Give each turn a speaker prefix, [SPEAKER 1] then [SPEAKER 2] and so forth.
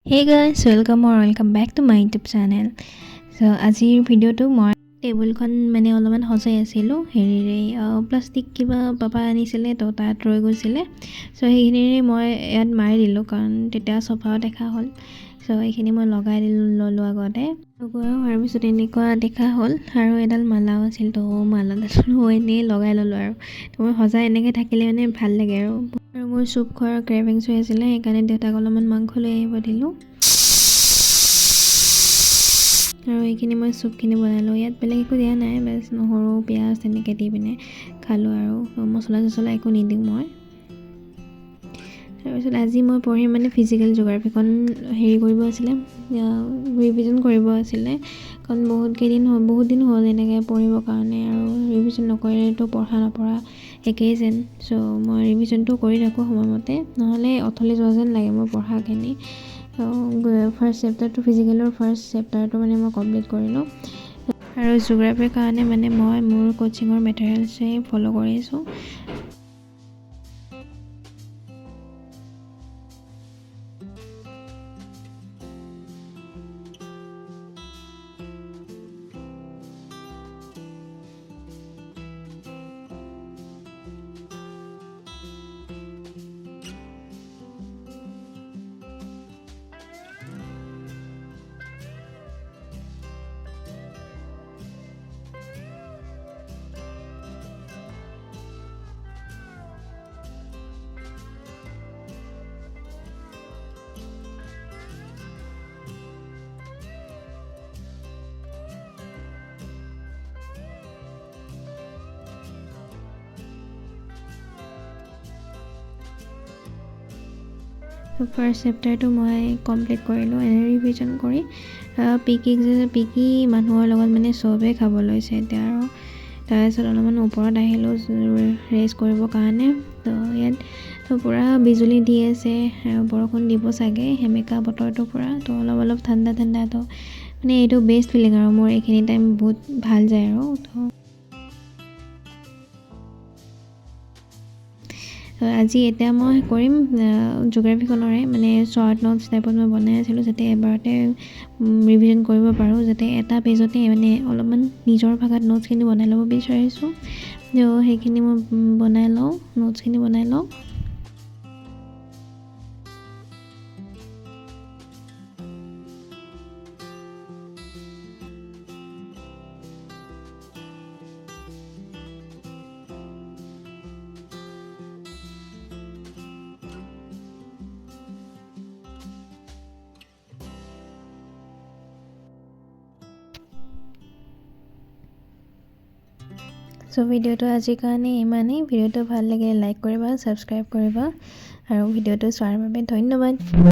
[SPEAKER 1] Hey guys, welcome back to my YouTube channel. So আজিৰ ভিডিঅ'টো মই টেবুলখন মানে অলপমান সজাই আছিলোঁ হেৰিৰে প্লাষ্টিক কিবা পাপা আনিছিলে তো তাত ৰৈ গৈছিলে সো সেইখিনিৰে মই ইয়াত মাৰি দিলোঁ কাৰণ তেতিয়া চফাও দেখা হ'ল সো এইখিনি মই লগাই ললোঁ আগতে লগোৱা হোৱাৰ পিছত এনেকুৱা দেখা হ'ল আৰু এডাল মালাও আছিল তো মালাডালো এনেই লগাই ললোঁ আৰু তো মই সজাই এনেকৈ থাকিলে মানে ভাল লাগে আৰু মোৰ চুপ খোৱাৰ ক্ৰেভিংছ হৈ আছিলে সেইকাৰণে দেউতাক অলপমান মাংস লৈ আহিব দিলোঁ আৰু এইখিনি মই চুপখিনি বনালোঁ ইয়াত বেলেগ একো দিয়া নাই বাছ নহৰু পিঁয়াজ তেনেকৈ দি পিনে খালোঁ আৰু মছলা চছলা একো নিদিওঁ মই তাৰপিছত আজি মই পঢ়িম মানে ফিজিকেল জিঅ'গ্ৰাফিখন হেৰি কৰিব আছিলে ৰিভিজন কৰিব আছিলে কাৰণ বহুত দিন হ'ল এনেকৈ পঢ়িবৰ কাৰণে আৰু ৰিভিজন নকৰিলেতো পঢ়া নপঢ়া একেই যেন চ' মই ৰিভিজনটো কৰি থাকোঁ সময়মতে নহ'লে অথলে যোৱা যেন লাগে মোৰ পঢ়াখিনি ফাৰ্ষ্ট চেপ্টাৰটো ফিজিকেলৰ ফাৰ্ষ্ট চেপ্টাৰটো মানে মই কমপ্লিট কৰিলোঁ আৰু জিঅ'গ্ৰাফিৰ কাৰণে মানে মই মোৰ কোচিঙৰ মেটেৰিয়েলছেই ফ'ল' কৰিছোঁ ফাৰ্ষ্ট চেপ্টাৰটো মই কমপ্লিট কৰিলোঁ এনে ৰিভিজন কৰি পিকি মানুহৰ লগত মানে চবেই খাব লৈছে এতিয়া আৰু তাৰপিছত অলপমান ওপৰত আহিলোঁ ৰেষ্ট কৰিবৰ কাৰণে তো ইয়াত পূৰা বিজুলী দি আছে আৰু বৰষুণ দিব চাগে সেমেকা বতৰটো পূৰা তো অলপ ঠাণ্ডা তো মানে এইটো বেষ্ট ফিলিং আৰু মোৰ এইখিনি টাইম বহুত ভাল যায় আৰু আজি এতিয়া মই কৰিম জিঅ'গ্ৰাফিখনৰে মানে শ্বৰ্ট নোটছ টাইপত মই বনাই আছিলোঁ যাতে এবাৰতে ৰিভিজন কৰিব পাৰোঁ যাতে এটা পেজতে মানে অলপমান নিজৰ ভাষাত নোটছখিনি বনাই ল'ব বিচাৰিছোঁ সেইখিনি মই নোটছখিনি বনাই লওঁ সো ভিডিঅ'টো আজিৰ কাৰণে ইমানেই ভিডিঅ'টো ভাল লাগিলে লাইক কৰিবা ছাবস্ক্ৰাইব কৰিবা আৰু ভিডিঅ'টো চোৱাৰ বাবে ধন্যবাদ